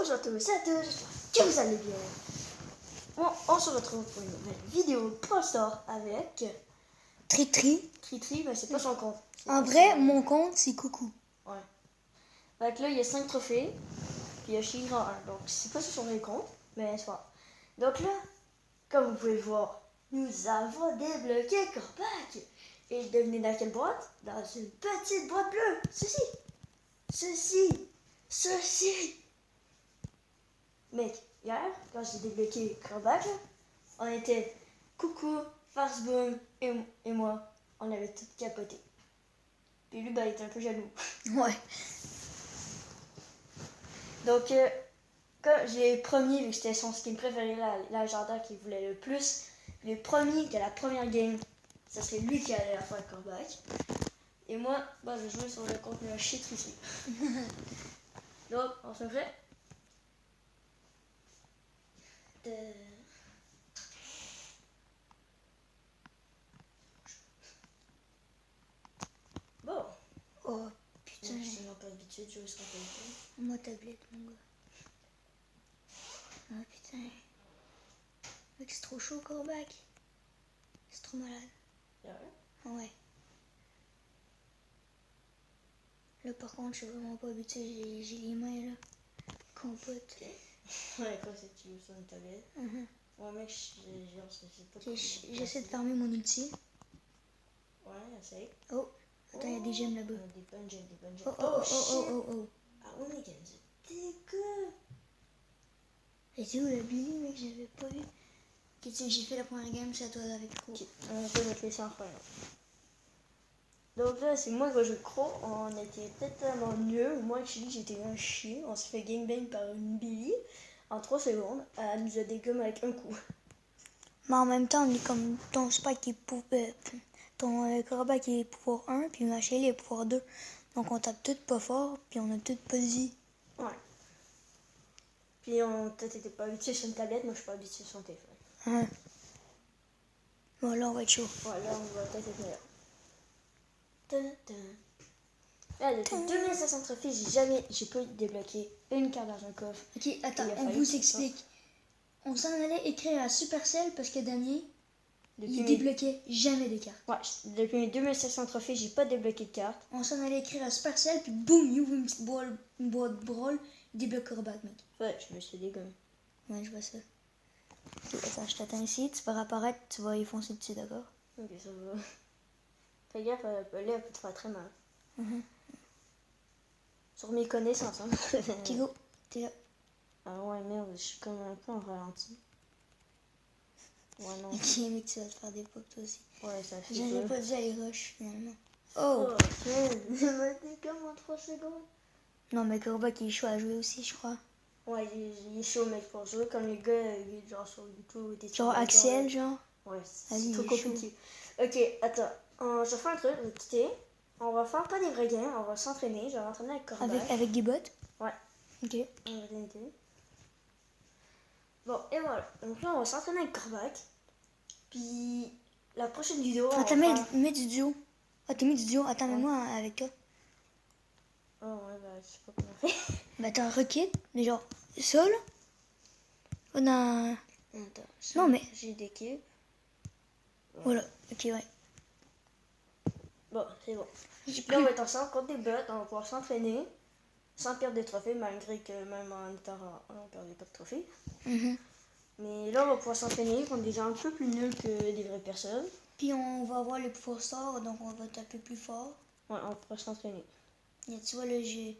Bonjour à tous et à tous, j'espère que vous allez bien. On se retrouve pour une nouvelle vidéo Pro Store avec Tri-tri. Tri-tri, mais c'est pas son compte. En vrai, mon compte, c'est Coucou. Ouais. Donc là, il y a 5 trophées, puis il y a Chigra 1. Donc, c'est pas sur son vrai compte, mais c'est pas. Donc là, comme vous pouvez le voir, nous avons débloqué Corbac. Et devinez dans quelle boîte? Dans une petite boîte bleue. Ceci. Mec, hier, quand j'ai débloqué Corbac, on était Coucou, Farsboom et moi. On avait tout capoté. Puis lui, bah, il était un peu jaloux. Ouais. Donc, quand j'ai promis, vu que c'était son skin préféré, la légendaire qu'il voulait le plus, j'ai promis que la première game, ça serait lui qui allait la faire Corbac. Et moi, bah, je jouais sur le contenu un shit ici. Donc, on se fait. Bon. Oh, putain. Je suis pas habitué de jouer sur téléphone. Moi, tablette, mon gars. Oh, putain. Mec, c'est trop chaud, Corbac. C'est trop malade. Ouais. Là, par contre, je suis vraiment pas habitué. J'ai les mains, là. Compote. Ouais, quoi, c'est que tu joues sur une tablette. Ouais, mec, c'est pas Okay, j'essaie de farmer mon ulti. Ouais, essaye. Oh, attends, il y a des gemmes là-bas. Des bonnes gemmes. Oh. Ah ouais, mec, elle nous a dégueu. Et c'est où la Billy, mec? J'avais pas vu. Ok, tiens, j'ai fait la première game, c'est à toi avec Croc. Okay. On peut mettre les 100 fois. Donc là, c'est moi qui joue Croc. On était totalement nuls. Moi et Chili, j'étais un chien. On s'est fait gangbang par une Billy en 3 secondes. Elle nous a dégommé avec un coup. Mais en même temps, on est comme ton spike qui est pour. Ton Corbac est pouvoir 1, puis ma Shelly est pouvoir 2. Donc on tape tout pas fort, puis on a tout pas de vie. Ouais. Puis toi, t'étais pas habitué sur une tablette, moi je suis pas habitué sur un téléphone. Hein. Bon, là on va être chaud. Ouais, là on va peut-être être meilleur. Là, depuis 2500 trophées, j'ai pas débloqué une carte dans un coffre. Ok, attends, on vous explique. On s'en allait écrire à Supercell parce que Damien, il débloquait jamais des cartes. Ouais, depuis mes 2500 trophées, j'ai pas débloqué de carte. On s'en allait écrire à Supercell, puis boum, il ouvre une petite boîte de brawl, il débloque Corbac, mec. Ouais, je me suis dégommé. Ouais, je vois ça. Ok, attends, je t'attends ici, tu vas apparaître, tu vas y foncer dessus, d'accord? Ok, ça va. Fais gaffe, là, elle peut te faire très mal. Sur mes connaissances, hein. Kigo, t'es là. Ah ouais, merde, je suis comme un peu en ralenti. Ouais, non. Ok, mec, tu vas te faire des pop toi aussi. Ouais, ça fait J'avais pas dit aller rush, finalement. Oh, je me dégomme en 3 secondes. Non, mais Corbac, il est chaud à jouer aussi, je crois. Ouais, il est chaud, mec, pour jouer comme les gars, genre sur YouTube. Genre Axel, genre. Ouais, c'est trop compliqué. Ok, attends, je vais faire un truc, je vais quitter. On va faire pas des vrais games, on va s'entraîner. Je vais m'entraîner avec Corbac. Avec des bots? Ouais. Ok. Bon, et voilà. Donc là, on va s'entraîner avec Corbac. Puis, la prochaine vidéo. Attends, mets du duo. Ah, t'as mis du duo. Attends, mets-moi avec toi. Oh, ouais, bah, je sais pas comment on fait. Bah, t'as un requête, mais genre, seul? On a. Attends, non, mais. J'ai des kills. Voilà, ok, ouais. Bon, c'est bon. Là, on va être ensemble contre des bots, on va pouvoir s'entraîner sans perdre des trophées, malgré que même en étant on ne perdait pas de trophées. Mais là, on va pouvoir s'entraîner contre des gens un peu plus nuls que des vraies personnes. Puis on va avoir le pouvoir sort, donc on va taper plus fort. Ouais, on pourra s'entraîner. Et tu vois, là, je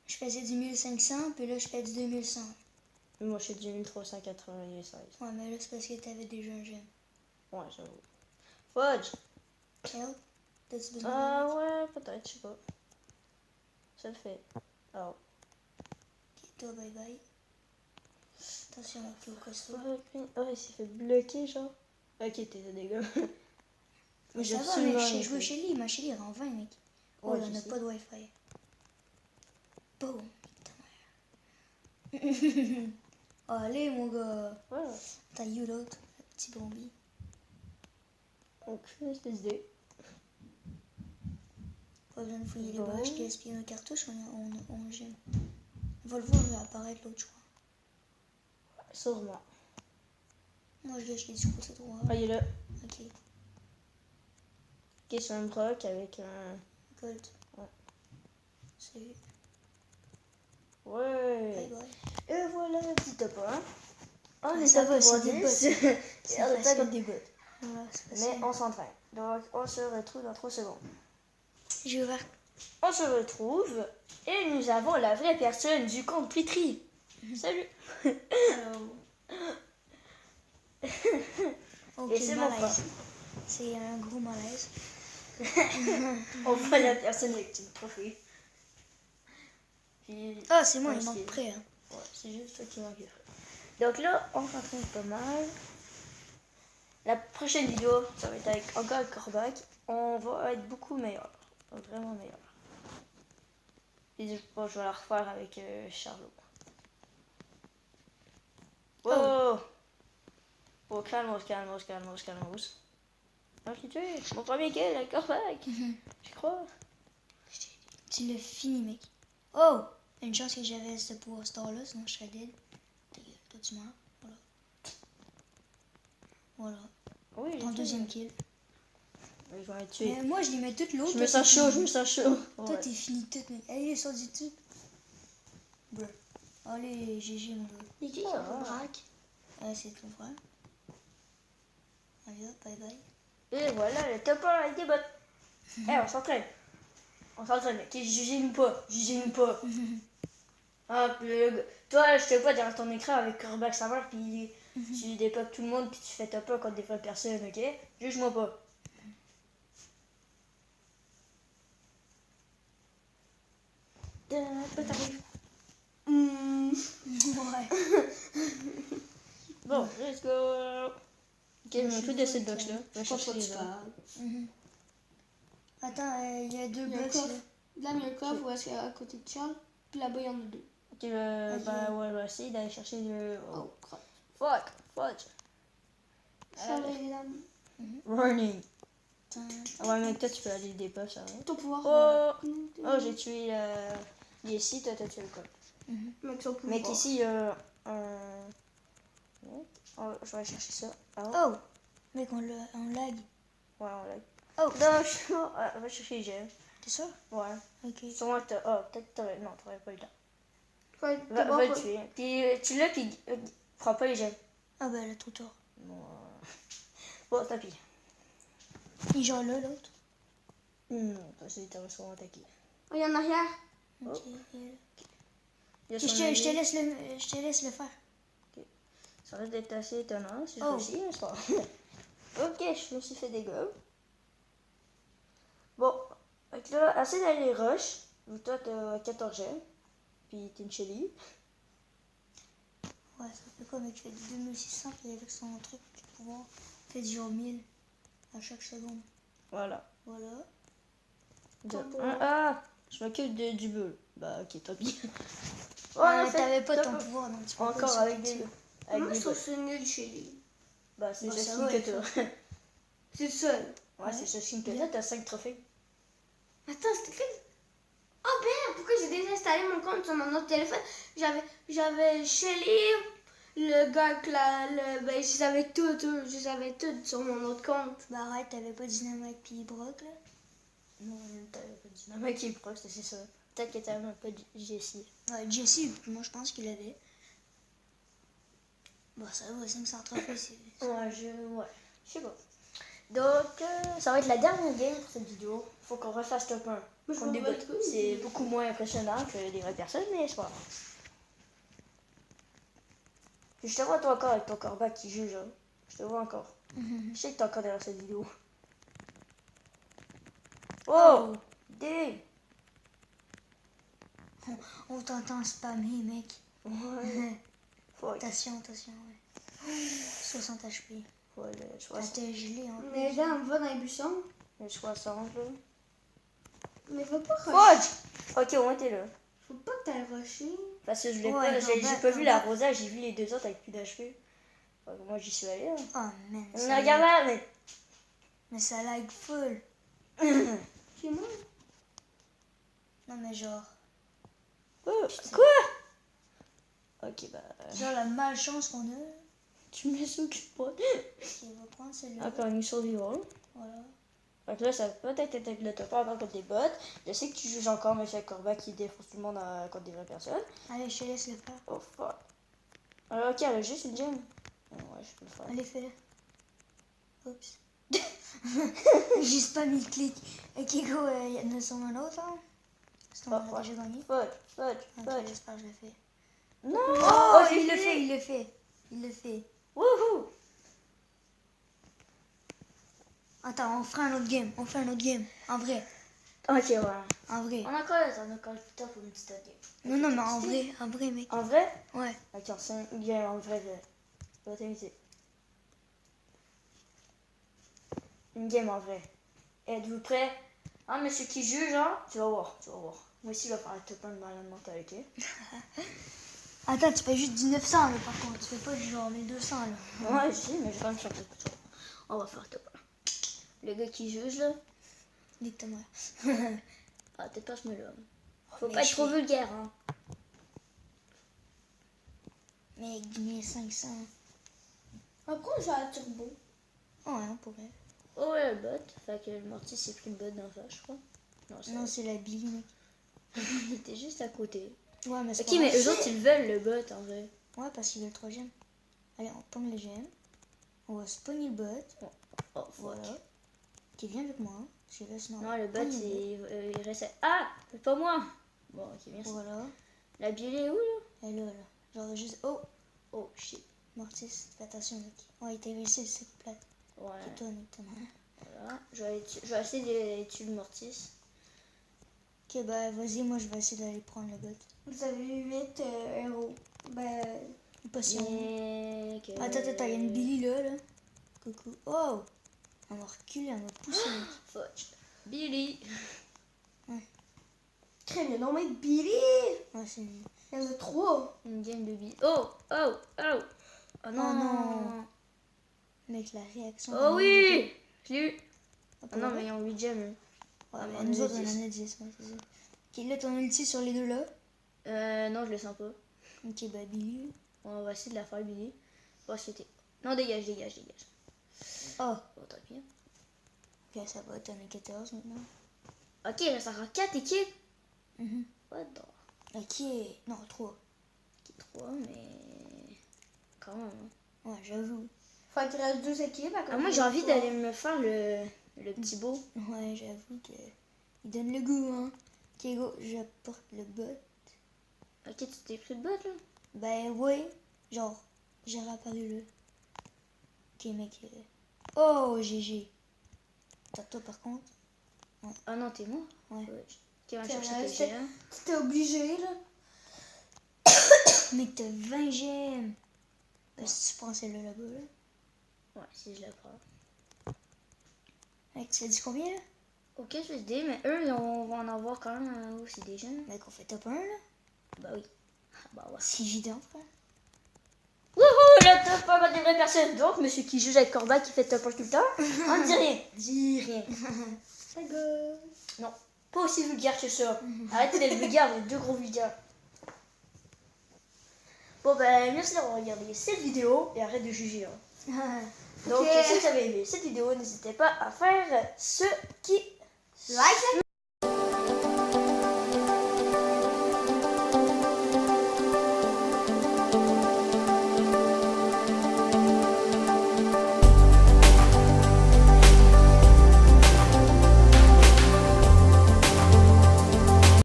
faisais du 1500, puis là, je fais du 2100. Mais moi, je fais du 1396. Ouais, mais là, c'est parce que t'avais déjà un gemme. Ouais, j'avoue. Fudge! Help? T'as-tu besoin ouais, peut-être, je sais pas. Ça le fait. Alors. Ok, toi, bye bye. Attention, ok, au costaud. Oh, il s'est fait bloquer, genre. Ok, t'es dégâts. Mais ça va, mec, j'ai joué chez lui, ma chérie, il rend 20, mec. Oh, Ouais, il en a pas de wifi. Boum, allez, mon gars. Ouais. T'as you l'autre, le petit bombi. Aucune espèce d'idée. Pas besoin de fouiller les bâches qui aspirent nos cartouches, on gemme. On va le voir apparaître l'autre, je crois. sûrement. Moi, je l'ai acheté du côté droit. Ah, il est là. Ok. Ok, c'est un broc avec un... Gold. Ouais. Salut. Ouais. Bye bye. Et voilà le petit top 1. On Ah, est ça à va, c'est pouvoir des 10. bots. Et C'est on est facile. contre des bots. Voilà, c'est Mais facile. on s'entraîne. Donc, on se retrouve dans 3 secondes. J'ai ouvert. On se retrouve et nous avons la vraie personne du compte Pitry. Salut. Ok, Et c'est mon malaise. frère. C'est un gros malaise. On voit la personne avec une trophée. Puis, Ah, c'est moi, Ouais, il manque c'est- près. Hein. ouais, c'est juste toi qui manque. Donc là, on s'entraîne pas mal. La prochaine vidéo, ça va être avec encore le corbac. On va être beaucoup meilleur. Vraiment meilleur. Et bon, je vais la refaire avec Charlot. Oh! Oh, calmos. Ok, tu es mon premier kill, le corbac. Je crois. Tu l'as fini, mec. Oh! Une chance que j'avais ce pouvoir star-là, sinon je serais dead. Ta gueule, toi tu meurs. Voilà. Voilà. Oui, j'ai Ton tué. deuxième kill. Mais je vais être tué. Mais moi, je les mets toutes l'autre. Je me sens chaud, je me sens chaud. Toi, Ouais. t'es fini toutes, mec. Allez, sur YouTube. Bruh. Allez, GG, mon gars. Et qui Ah, me ouais. braque? C'est ton frère. Allez, hop, bye bye. Et voilà le top 1 avec des bots. Eh, on s'entraîne. On s'entraîne. Ok, jugez-nous pas. Ah, puis toi, je te vois derrière ton écran avec Corbac sa mère, puis tu dépopes tout le monde, puis tu fais top 1 contre des vraies personnes, ok? Juge-moi pas. T'arrives. Ouais. Bon, let's go. Ok, je mets plus de cette box là. Je vais Je pense chercher pas que les tu autres. parles. Attends, il y a deux Il y a un box coffre. là. Là, il y a un coffre où est-ce qu'il y a à côté de Charles. Puis là-bas, il y en a deux. Ok, bah ouais, je vais essayer d'aller chercher le. Oh, crap. Fuck. Charles, il est là. Running. Attends. Ah ouais, mais toi, tu peux aller le dépop, ça va. Ton pouvoir. Oh! Oh, j'ai tué ici, toi, t'as tué le coq. Mec, son pouvoir. Mec, ici, un. Oh, je vais aller chercher ça. Ah, Oh! Mec, on lag. ouais, on l'a. Oh! Non, on va chercher les gemmes. T'es sûr? Ouais. Ok. Sûrement que t'as. Oh, peut-être que t'aurais. Non, t'aurais pas eu le temps. Ouais, Va d'abord, le tuer. Puis tu l'as, puis prends pas les gemmes. Ah bah, elle a trop tort. Bon, tant pis. Il est genre là, l'autre. Parce que t'aurais sûrement attaqué. Oh, il y en a en arrière. Ok. Il y a Je son te allié. je te laisse le faire. Ça risque d'être assez étonnant si je Oh. réussis, mais c'est pas grave. Ok, je me suis fait des gars. Bon, donc là, assez d'aller rush. Donc toi, t'as 14 gemmes. Puis t'es une chérie. Ouais, ça fait quoi, mec? Tu fais du 2600, puis avec son truc, tu pouvoir fait du genre 1000 à chaque seconde. Voilà. Voilà. Ah, je m'occupe du bull. Bah, ok, tant pis. Ouais, t'avais pas ton pouvoir, donc tu peux pas Encore le avec sortir. des. Avec Moi, des je trouve bots. ça nul chez lui. Bah, c'est Bah, ça Justin va, que il toi. C'est seul. Ouais, c'est Justin que toi, t'as 5 trophées. Attends, c'était quel... Oh merde, pourquoi j'ai désinstallé mon compte sur mon autre téléphone? J'avais Shelly, le gars avec ben, je savais tout sur mon autre compte. Bah arrête, t'avais pas Dynamite puis Brock là? Non, t'avais pas dit. Non, mais qui est proche, c'est ça. Peut-être que t'avais pas dit Jessie. Ouais, Jesse, moi je pense qu'il avait. Bon, ça va, 500 trophées, c'est. Ouais, je sais pas. Donc, ça va être la dernière game pour cette vidéo. Faut qu'on refasse top 1. Moi, je Contre des m'en bats bots. les couilles. C'est beaucoup moins impressionnant que des vraies personnes, mais c'est pas grave. Puis je te vois toi encore avec ton corbac qui juge. Hein. Je te vois encore. Je sais que t'es encore derrière cette vidéo. Oh! Dé! On t'entend spammer, mec. Ouais. Fuck. Attention, ouais. 60 HP. Ouais, le Ah, 60. t'es gelé en Mais plus. là, on va dans les buissons. Le 60, là. Mais faut pas rusher. Fuck! Ok, au moins t'es là. Faut pas que t'ailles rusher. Parce que je voulais Ouais, pas, j'ai combat, pas vu combat. l'arrosage, j'ai vu les deux autres avec plus d'HP. Moi j'y suis allé. Hein. Oh man. On ça a lag. regarde là, mais. Mais ça lag full. Chez moi. Non, mais genre. Oh, quoi? Ok, Ok, bah. Genre la malchance qu'on a. Tu me laisses aucune pote. Ok, on va prendre celle-là. Encore une survival. Voilà. Donc là, ça peut peut-être être avec le top encore contre des bots. Je sais que tu joues encore Monsieur Corba qui défonce tout le monde contre des vraies personnes. Allez, je te laisse le faire. Oh fuck. Alors, ok, elle a juste une gemme. Ouais, je peux le faire. Allez, fais-le. Oups. J'ai pas mis le clic. Ok, go, il y en a sûrement un autre, hein. C'est on a déjà gagné. Fudge, fudge, Ok, fudge. j'espère que je le fais. Non! Oh, il le fait, il le fait. Il le fait. Wouhou! Attends, on fera un autre game. On fait un autre game. En vrai. Ok, ouais. En vrai. On a encore le temps pour une petite game. Non, non, mais en vrai, mec. En vrai? Ouais. Ok, c'est une game en vrai. Je vais t'inviter. Une game en vrai. Êtes-vous prêts? Ah, monsieur qui juge, hein? Tu vas voir, tu vas voir. Moi aussi, je vais faire un top 1 de malade mental, ok? Attends, tu fais juste du 900 là, par contre. Tu fais pas du genre 1200 là. Ouais, je sais, mais je vais quand même chanter tout ça. On va faire top 1. Le gars qui juge, là. Nique ta mère. Ah, peut-être pas ce mot-là. Faut mais pas être je trop fais- vulgaire, hein. Mec, 1500. Après, on joue à turbo. Ouais, on pourrait. Oh, ouais, le bot. Fait que le mortier s'est pris le bot dans ça, je crois. Non, ça. Non, c'est la Billy, mec. Il était juste à côté. Ouais, mais c'est Ok, pas mais grave. eux autres, ils veulent le bot, en vrai. Ouais, parce qu'il veut le 3ème. Allez, on pogne le GM. On va spawner le bot. Oh, fuck. Voilà. Qui vient avec moi. Je laisse non. Non, le bot, Pogne il reste. Ah! C'est pas moi! Bon, ok, merci. Voilà. La bielle est où, là? Elle est là, là. Genre juste. Oh! Oh, shit. Mortis, fais attention, mec. Ouais, il t'a réussi, c'est plate. Ouais, C'est toi, mec, ta mère. voilà. Je vais essayer de tuer le mortis. Ok, bah vas-y, moi je vais essayer d'aller prendre le bot. Vous avez 8 héros. Ben, Patient. Mec, Attends, il y a une Billy là, là. Coucou. Oh! On va reculer, on va pousser, mec. Fuck. Billy. crème, il y a non mais Billy. Ouais, c'est une... Il y en a 3. Une game de Billy. Oh! Oh! Oh! Oh non! non. Mec, la réaction. Oh oui! Je l'ai eu. Ah, Ah non, mais ils ont 8 gemmes. Ouais, Ah, mais mais nous on autres, a on 10. en a 10, ouais, c'est ça. Ok, là, ton ulti sur les deux là. Non, je le sens pas. Ok, bah Billy. On va essayer de la faire, Billy. Bon, c'était. Non, dégage, dégage, dégage. Oh! Bon, tant pis. Ok, ça va, t'en as 14 maintenant. Ok, il reste encore 4 équipes. Mhm. What the... Ok, non, 3. Qui 3, mais... Quand même. Hein. Ouais, j'avoue. Faut qu'il reste 2 équipes. Ah, moi, j'ai envie d'aller me faire le petit beau. Ouais, j'avoue que. Il donne le goût, hein. Ok, go, j'apporte le bot. Ok, tu t'es pris le bot, là? Ben, ouais. Genre, j'ai réapparu là. Ok, mec. Oh, GG. T'as toi par contre. Ah non, t'es mort? Ouais. Ok, on va T'es chercher resté- tes gemmes. T'étais obligé là. Mec, t'as 20 gemmes. Ben, si tu prends celle-là là-bas, là. Ouais, si je la prends. Mec, tu as dit combien là? Ok, je vais te dire, mais eux, on va en avoir quand même aussi des gemmes. Mec, on fait top 1 là. Bah oui. Ah, bah ouais. C'est évident, frère. Wouhou, le top 1 contre des vraies personnes. Donc, monsieur qui juge avec Corba qui fait top 1 tout le temps, on ne dit rien. Dis rien. Ça gueule. Non, pas aussi vulgaire que ça. Arrêtez d'être vulgaire, vous êtes deux gros vulgaires. Bon ben, merci d'avoir regardé cette vidéo et arrête de juger. Hein. Donc, Ok. si vous avez aimé cette vidéo, n'hésitez pas à faire ce qui... Like.